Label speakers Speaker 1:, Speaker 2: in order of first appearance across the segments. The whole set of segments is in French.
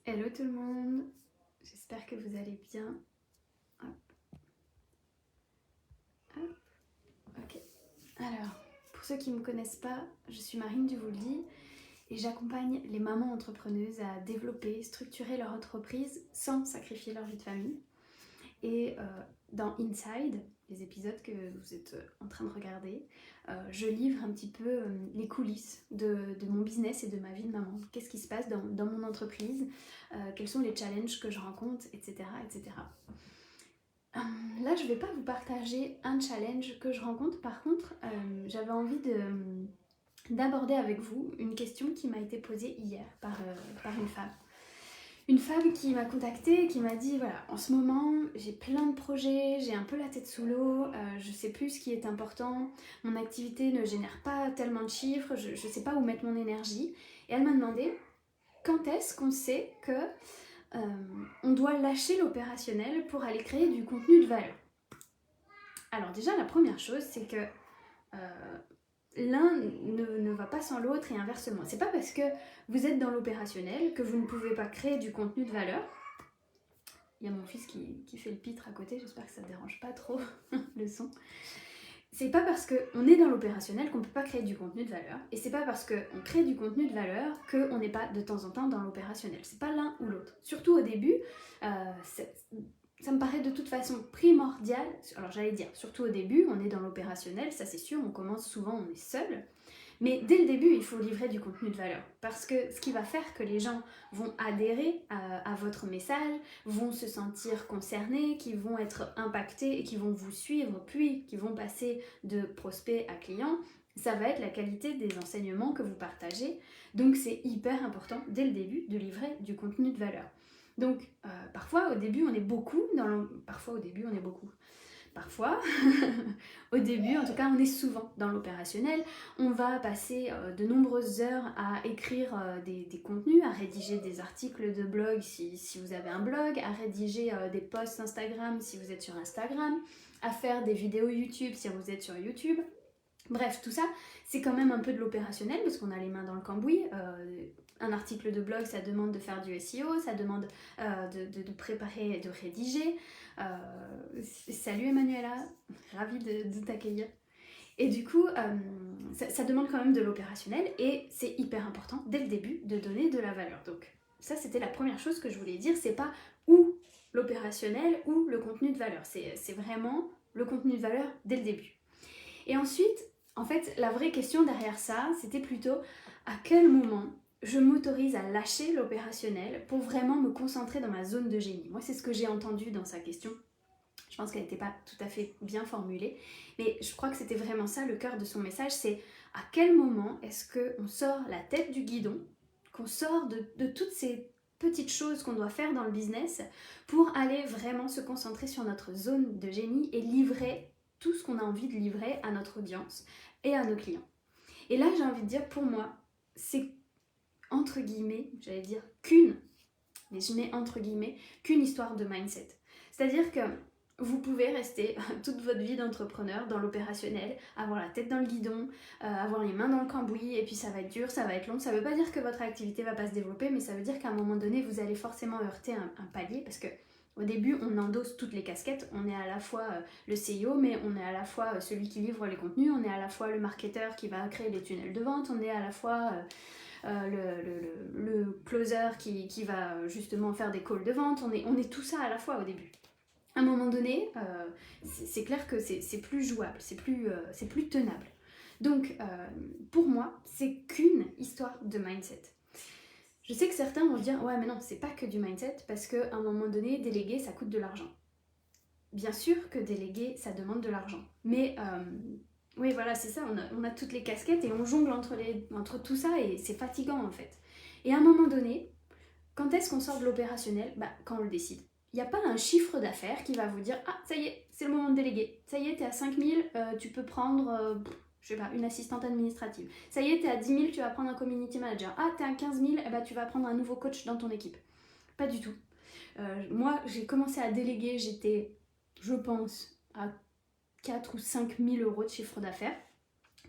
Speaker 1: Hello tout le monde, j'espère que vous allez bien. Hop, hop, ok. Alors, pour ceux qui ne me connaissent pas, je suis Marine Duvoldy et j'accompagne les mamans entrepreneuses à développer, structurer leur entreprise sans sacrifier leur vie de famille. Et dans Inside, les épisodes que vous êtes en train de regarder, je livre un petit peu les coulisses de mon business et de ma vie de maman. Qu'est-ce qui se passe dans mon entreprise, quels sont les challenges que je rencontre, etc. etc. Là, je ne vais pas vous partager un challenge que je rencontre. Par contre, j'avais envie d'aborder avec vous une question qui m'a été posée hier par une femme. Une femme qui m'a contactée et qui m'a dit voilà, en ce moment j'ai plein de projets, j'ai un peu la tête sous l'eau, je sais plus ce qui est important, mon activité ne génère pas tellement de chiffres, je sais pas où mettre mon énergie. Et elle m'a demandé quand est-ce qu'on sait que on doit lâcher l'opérationnel pour aller créer du contenu de valeur. Alors déjà la première chose c'est que l'un ne va pas sans l'autre et inversement. C'est pas parce que vous êtes dans l'opérationnel que vous ne pouvez pas créer du contenu de valeur. Il y a mon fils qui fait le pitre à côté, j'espère que ça ne dérange pas trop le son. C'est pas parce qu'on est dans l'opérationnel qu'on ne peut pas créer du contenu de valeur, et c'est pas parce qu'on crée du contenu de valeur qu'on n'est pas de temps en temps dans l'opérationnel. C'est pas l'un ou l'autre. Surtout au début, ça me paraît de toute façon primordial. Alors j'allais dire, surtout au début, on est dans l'opérationnel, ça c'est sûr, on commence souvent, on est seul. Mais dès le début, il faut livrer du contenu de valeur. Parce que ce qui va faire que les gens vont adhérer à votre message, vont se sentir concernés, qui vont être impactés et qui vont vous suivre, puis qui vont passer de prospect à client, ça va être la qualité des enseignements que vous partagez. Donc c'est hyper important dès le début de livrer du contenu de valeur. Donc parfois au début on est beaucoup, parfois au début on est beaucoup. Parfois, au début, en tout cas, on est souvent dans l'opérationnel. On va passer de nombreuses heures à écrire des contenus, à rédiger des articles de blog si vous avez un blog, à rédiger des posts Instagram si vous êtes sur Instagram, à faire des vidéos YouTube si vous êtes sur YouTube. Bref, tout ça, c'est quand même un peu de l'opérationnel parce qu'on a les mains dans le cambouis. Un article de blog, ça demande de faire du SEO, ça demande de préparer et de rédiger. Salut Emmanuela, ravie de t'accueillir. Et du coup, ça demande quand même de l'opérationnel et c'est hyper important dès le début de donner de la valeur. Donc ça, c'était la première chose que je voulais dire, c'est pas ou l'opérationnel ou le contenu de valeur. C'est vraiment le contenu de valeur dès le début. Et ensuite, en fait, la vraie question derrière ça, c'était plutôt à quel moment je m'autorise à lâcher l'opérationnel pour vraiment me concentrer dans ma zone de génie. Moi, c'est ce que j'ai entendu dans sa question. Je pense qu'elle n'était pas tout à fait bien formulée, mais je crois que c'était vraiment ça le cœur de son message, c'est à quel moment est-ce qu'on sort la tête du guidon, qu'on sort de toutes ces petites choses qu'on doit faire dans le business pour aller vraiment se concentrer sur notre zone de génie et livrer tout ce qu'on a envie de livrer à notre audience et à nos clients. Et là, j'ai envie de dire, pour moi, c'est entre guillemets, j'allais dire mais je mets entre guillemets, qu'une histoire de mindset. C'est-à-dire que vous pouvez rester toute votre vie d'entrepreneur dans l'opérationnel, avoir la tête dans le guidon, avoir les mains dans le cambouis, et puis ça va être dur, ça va être long. Ça ne veut pas dire que votre activité ne va pas se développer, mais ça veut dire qu'à un moment donné, vous allez forcément heurter un palier, parce que au début, on endosse toutes les casquettes. On est à la fois le CEO, mais on est à la fois celui qui livre les contenus, on est à la fois le marketeur qui va créer les tunnels de vente, on est à la fois le closer qui va justement faire des calls de vente. On est tout ça à la fois au début. À un moment donné, c'est clair que c'est plus jouable, c'est plus tenable. Donc, pour moi, c'est qu'une histoire de mindset. Je sais que certains vont dire, ouais mais non, c'est pas que du mindset, parce qu'à un moment donné, déléguer, ça coûte de l'argent. Bien sûr que déléguer, ça demande de l'argent. Mais oui, voilà, c'est ça, on a toutes les casquettes et on jongle entre tout ça et c'est fatigant en fait. Et à un moment donné, quand est-ce qu'on sort de l'opérationnel? Quand on le décide. Il n'y a pas un chiffre d'affaires qui va vous dire ah, ça y est, c'est le moment de déléguer. Ça y est, t'es à 5000, tu peux prendre, je sais pas, une assistante administrative. Ça y est, t'es à 10 000, tu vas prendre un community manager. Ah, t'es à 15 000, tu vas prendre un nouveau coach dans ton équipe. Pas du tout. Moi, j'ai commencé à déléguer, j'étais, je pense, à 4 ou 5 000 euros de chiffre d'affaires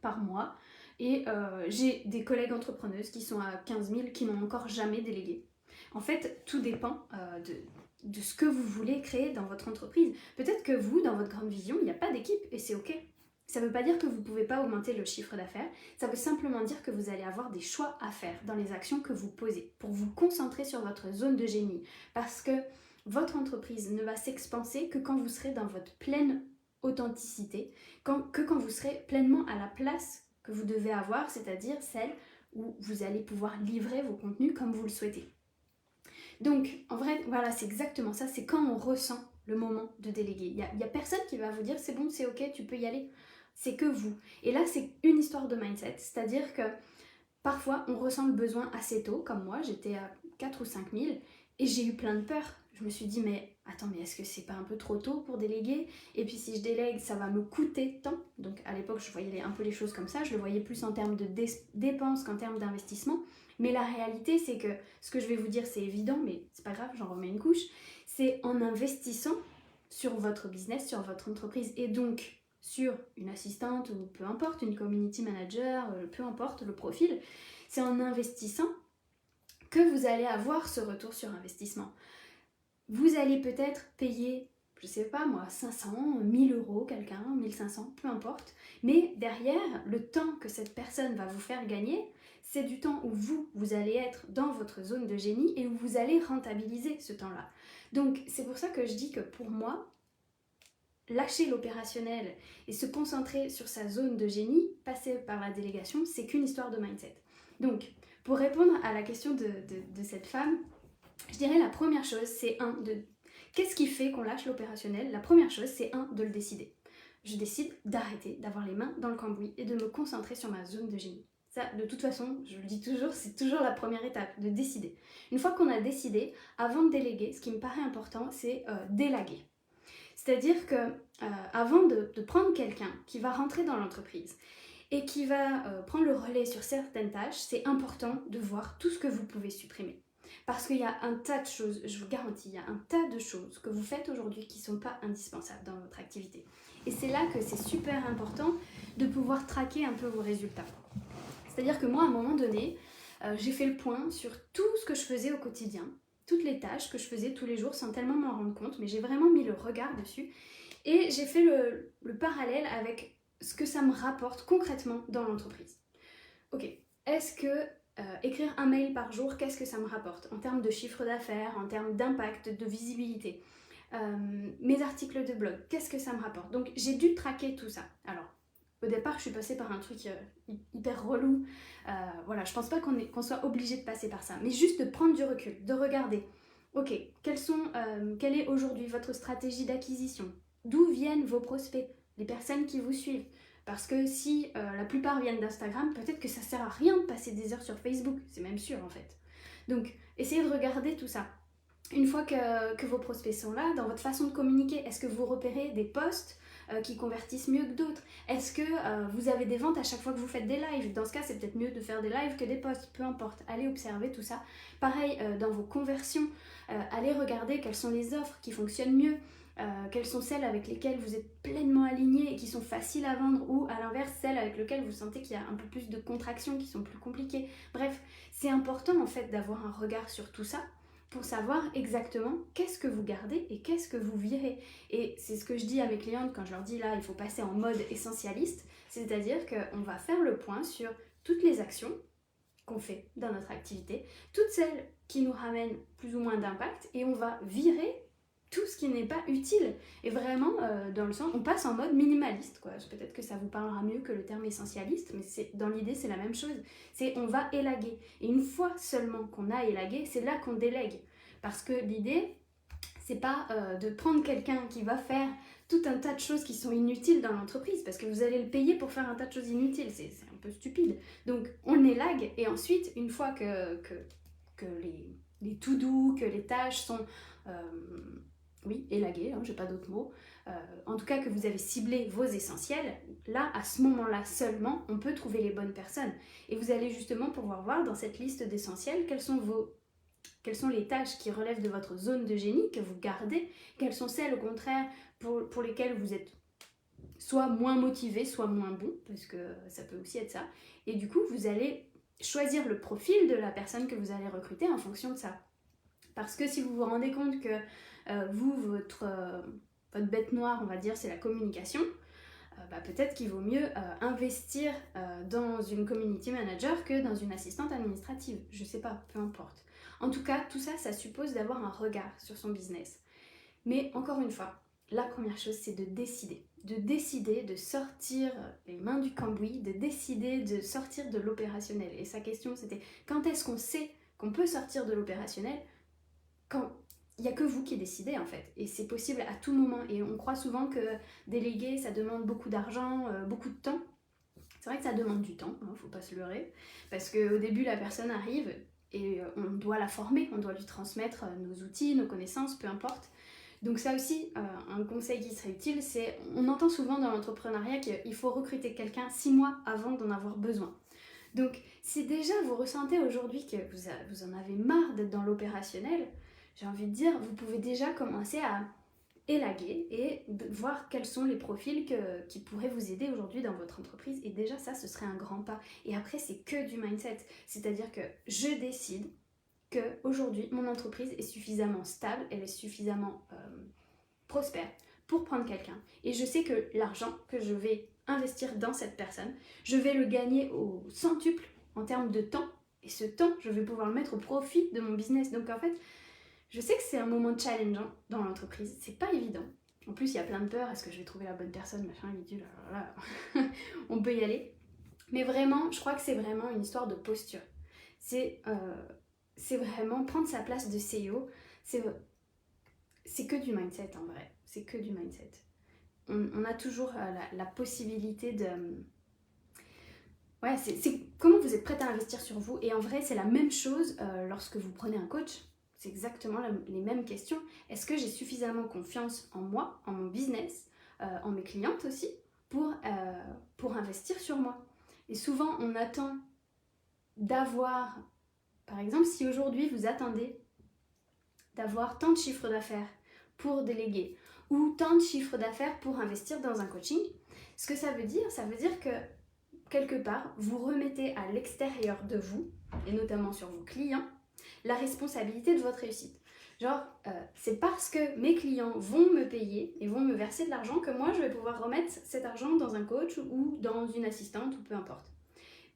Speaker 1: par mois. Et j'ai des collègues entrepreneuses qui sont à 15 000 qui n'ont encore jamais délégué. En fait, tout dépend de ce que vous voulez créer dans votre entreprise. Peut-être que vous, dans votre grande vision, il n'y a pas d'équipe et c'est ok. Ça ne veut pas dire que vous ne pouvez pas augmenter le chiffre d'affaires, ça veut simplement dire que vous allez avoir des choix à faire dans les actions que vous posez pour vous concentrer sur votre zone de génie. Parce que votre entreprise ne va s'expanser que quand vous serez dans votre pleine authenticité, que quand vous serez pleinement à la place que vous devez avoir, c'est-à-dire celle où vous allez pouvoir livrer vos contenus comme vous le souhaitez. Donc, en vrai, voilà, c'est exactement ça, c'est quand on ressent le moment de déléguer. Il n'y a personne qui va vous dire c'est bon, c'est ok, tu peux y aller. C'est que vous. Et là, c'est une histoire de mindset, c'est-à-dire que parfois, on ressent le besoin assez tôt, comme moi, j'étais à 4 ou 5 000, et j'ai eu plein de peur. Je me suis dit, mais attends, mais est-ce que c'est pas un peu trop tôt pour déléguer? Et puis si je délègue, ça va me coûter tant. Donc à l'époque, je voyais un peu les choses comme ça, je le voyais plus en termes de dépenses qu'en termes d'investissement. Mais la réalité, c'est que ce que je vais vous dire, c'est évident, mais c'est pas grave, j'en remets une couche. C'est en investissant sur votre business, sur votre entreprise, et donc sur une assistante ou peu importe, une community manager, peu importe le profil, c'est en investissant que vous allez avoir ce retour sur investissement. Vous allez peut-être payer, je sais pas moi, 500, 1000 euros quelqu'un, 1500, peu importe, mais derrière, le temps que cette personne va vous faire gagner, c'est du temps où vous allez être dans votre zone de génie et où vous allez rentabiliser ce temps-là. Donc c'est pour ça que je dis que pour moi, lâcher l'opérationnel et se concentrer sur sa zone de génie, passer par la délégation, c'est qu'une histoire de mindset. Donc, pour répondre à la question de cette femme, je dirais la première chose, c'est qu'est-ce qui fait qu'on lâche l'opérationnel? La première chose, c'est de le décider. Je décide d'arrêter d'avoir les mains dans le cambouis et de me concentrer sur ma zone de génie. Ça, de toute façon, je le dis toujours, c'est toujours la première étape, de décider. Une fois qu'on a décidé, avant de déléguer, ce qui me paraît important, c'est d'élaguer. C'est-à-dire que avant de prendre quelqu'un qui va rentrer dans l'entreprise et qui va prendre le relais sur certaines tâches, c'est important de voir tout ce que vous pouvez supprimer. Parce qu'il y a un tas de choses, je vous garantis, il y a un tas de choses que vous faites aujourd'hui qui ne sont pas indispensables dans votre activité. Et c'est là que c'est super important de pouvoir traquer un peu vos résultats. C'est-à-dire que moi, à un moment donné, j'ai fait le point sur tout ce que je faisais au quotidien, toutes les tâches que je faisais tous les jours sans tellement m'en rendre compte, mais j'ai vraiment mis le regard dessus. Et j'ai fait le parallèle avec ce que ça me rapporte concrètement dans l'entreprise. Ok, est-ce que écrire un mail par jour, qu'est-ce que ça me rapporte en termes de chiffre d'affaires, en termes d'impact, de visibilité, mes articles de blog, qu'est-ce que ça me rapporte? Donc j'ai dû traquer tout ça. Alors, au départ, je suis passée par un truc hyper relou. Voilà, je pense pas qu'on soit obligé de passer par ça, mais juste de prendre du recul, de regarder. Ok, quelle est aujourd'hui votre stratégie d'acquisition? D'où viennent vos prospects, les personnes qui vous suivent? Parce que si la plupart viennent d'Instagram, peut-être que ça sert à rien de passer des heures sur Facebook, c'est même sûr en fait. Donc, essayez de regarder tout ça. Une fois que vos prospects sont là, dans votre façon de communiquer, est-ce que vous repérez des posts qui convertissent mieux que d'autres? Est-ce que vous avez des ventes à chaque fois que vous faites des lives? Dans ce cas, c'est peut-être mieux de faire des lives que des posts, peu importe. Allez observer tout ça. Pareil, dans vos conversions, allez regarder quelles sont les offres qui fonctionnent mieux, quelles sont celles avec lesquelles vous êtes pleinement aligné et qui sont faciles à vendre, ou à l'inverse, celles avec lesquelles vous sentez qu'il y a un peu plus de contractions, qui sont plus compliquées. Bref, c'est important en fait d'avoir un regard sur tout ça, pour savoir exactement qu'est-ce que vous gardez et qu'est-ce que vous virez. Et c'est ce que je dis à mes clientes quand je leur dis là, il faut passer en mode essentialiste, c'est-à-dire qu'on va faire le point sur toutes les actions qu'on fait dans notre activité, toutes celles qui nous ramènent plus ou moins d'impact, et on va virer tout ce qui n'est pas utile. Et vraiment, dans le sens, on passe en mode minimaliste, quoi. Peut-être que ça vous parlera mieux que le terme essentialiste, mais dans l'idée, c'est la même chose. C'est on va élaguer. Et une fois seulement qu'on a élagué, c'est là qu'on délègue. Parce que l'idée, c'est pas de prendre quelqu'un qui va faire tout un tas de choses qui sont inutiles dans l'entreprise, parce que vous allez le payer pour faire un tas de choses inutiles. C'est un peu stupide. Donc, on élague, et ensuite, une fois que les to-do, que les tâches sont... oui, élaguer, hein, j'ai pas d'autre mot. En tout cas, que vous avez ciblé vos essentiels, là, à ce moment-là seulement, on peut trouver les bonnes personnes. Et vous allez justement pouvoir voir dans cette liste d'essentiels quelles sont les tâches qui relèvent de votre zone de génie, que vous gardez, quelles sont celles au contraire pour lesquelles vous êtes soit moins motivé, soit moins bon, parce que ça peut aussi être ça. Et du coup, vous allez choisir le profil de la personne que vous allez recruter en fonction de ça. Parce que si vous vous rendez compte que votre bête noire, on va dire, c'est la communication, peut-être qu'il vaut mieux investir dans une community manager que dans une assistante administrative. Je sais pas, peu importe. En tout cas, tout ça, ça suppose d'avoir un regard sur son business. Mais encore une fois, la première chose, c'est de décider. De décider de sortir les mains du cambouis, de décider de sortir de l'opérationnel. Et sa question, c'était quand est-ce qu'on sait qu'on peut sortir de l'opérationnel? Quand il n'y a que vous qui décidez en fait. Et c'est possible à tout moment. Et on croit souvent que déléguer, ça demande beaucoup d'argent, beaucoup de temps. C'est vrai que ça demande du temps, hein, faut pas se leurrer. Parce qu'au début, la personne arrive et on doit la former, on doit lui transmettre nos outils, nos connaissances, peu importe. Donc ça aussi, un conseil qui serait utile, c'est, on entend souvent dans l'entrepreneuriat qu'il faut recruter quelqu'un 6 mois avant d'en avoir besoin. Donc si déjà vous ressentez aujourd'hui que vous en avez marre d'être dans l'opérationnel, j'ai envie de dire, vous pouvez déjà commencer à élaguer et voir quels sont les profils qui pourraient vous aider aujourd'hui dans votre entreprise. Et déjà ça, ce serait un grand pas. Et après, c'est que du mindset. C'est-à-dire que je décide qu'aujourd'hui, mon entreprise est suffisamment stable, elle est suffisamment prospère pour prendre quelqu'un. Et je sais que l'argent que je vais investir dans cette personne, je vais le gagner au centuple en termes de temps. Et ce temps, je vais pouvoir le mettre au profit de mon business. Donc en fait, je sais que c'est un moment challengeant dans l'entreprise. C'est pas évident. En plus, il y a plein de peurs. Est-ce que je vais trouver la bonne personne, machin, bidule, là. On peut y aller. Mais vraiment, je crois que c'est vraiment une histoire de posture. C'est vraiment prendre sa place de CEO. C'est que du mindset en vrai. C'est que du mindset. On a toujours la possibilité de... Ouais, c'est comment vous êtes prête à investir sur vous. Et en vrai, c'est la même chose lorsque vous prenez un coach. C'est exactement les mêmes questions. Est-ce que j'ai suffisamment confiance en moi, en mon business, en mes clientes aussi, pour investir sur moi? Et souvent, on attend d'avoir... Par exemple, si aujourd'hui, vous attendez d'avoir tant de chiffre d'affaires pour déléguer ou tant de chiffre d'affaires pour investir dans un coaching, ce que ça veut dire que quelque part, vous remettez à l'extérieur de vous, et notamment sur vos clients, la responsabilité de votre réussite. Genre, c'est parce que mes clients vont me payer et vont me verser de l'argent que moi, je vais pouvoir remettre cet argent dans un coach ou dans une assistante ou peu importe.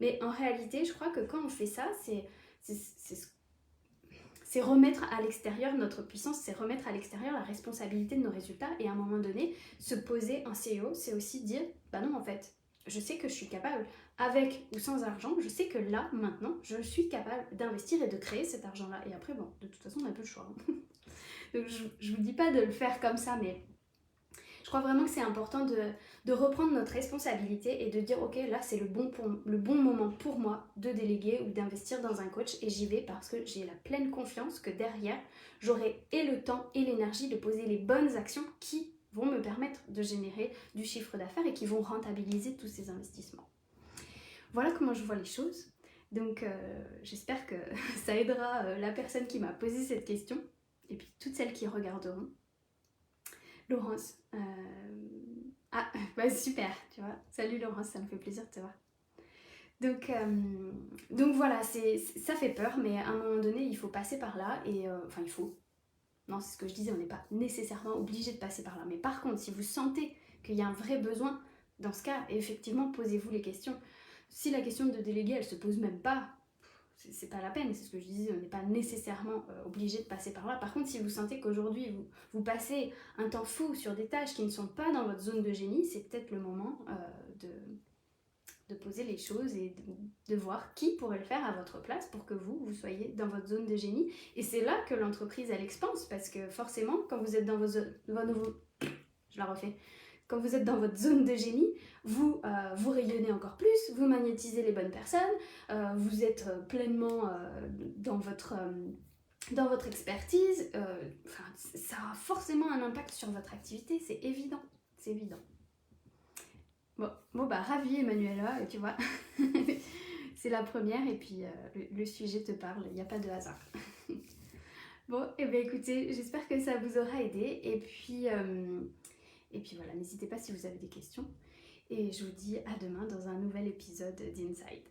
Speaker 1: Mais en réalité, je crois que quand on fait ça, c'est remettre à l'extérieur notre puissance, c'est remettre à l'extérieur la responsabilité de nos résultats. Et à un moment donné, se poser un CEO, c'est aussi dire, bah non, en fait, je sais que je suis capable, avec ou sans argent, je sais que là, maintenant, je suis capable d'investir et de créer cet argent-là. Et après, bon, de toute façon, on a peu le choix. Donc, je vous dis pas de le faire comme ça, mais je crois vraiment que c'est important de reprendre notre responsabilité et de dire, ok, là, c'est le bon moment pour moi de déléguer ou d'investir dans un coach. Et j'y vais parce que j'ai la pleine confiance que derrière, j'aurai et le temps et l'énergie de poser les bonnes actions qui vont me permettre de générer du chiffre d'affaires et qui vont rentabiliser tous ces investissements. Voilà comment je vois les choses. Donc j'espère que ça aidera la personne qui m'a posé cette question et puis toutes celles qui regarderont. Laurence, super, tu vois. Salut Laurence, ça me fait plaisir de te voir. Donc voilà, ça fait peur, mais à un moment donné, il faut passer par là et il faut. Non, c'est ce que je disais, on n'est pas nécessairement obligé de passer par là. Mais par contre, si vous sentez qu'il y a un vrai besoin, dans ce cas, effectivement, posez-vous les questions. Si la question de déléguer, elle se pose même pas, c'est pas la peine, c'est ce que je disais, on n'est pas nécessairement obligé de passer par là. Par contre, si vous sentez qu'aujourd'hui, vous passez un temps fou sur des tâches qui ne sont pas dans votre zone de génie, c'est peut-être le moment de poser les choses et de voir qui pourrait le faire à votre place pour que vous soyez dans votre zone de génie. Et c'est là que l'entreprise, elle expanse, parce que forcément, quand vous êtes dans quand vous êtes dans votre zone de génie, vous rayonnez encore plus, vous magnétisez les bonnes personnes, vous êtes pleinement dans votre expertise. Ça aura forcément un impact sur votre activité, c'est évident. C'est évident. Bon, ravie Emmanuela, tu vois. C'est la première et puis le sujet te parle, il n'y a pas de hasard. Bon, et bien écoutez, j'espère que ça vous aura aidé et puis voilà, n'hésitez pas si vous avez des questions et je vous dis à demain dans un nouvel épisode d'Inside.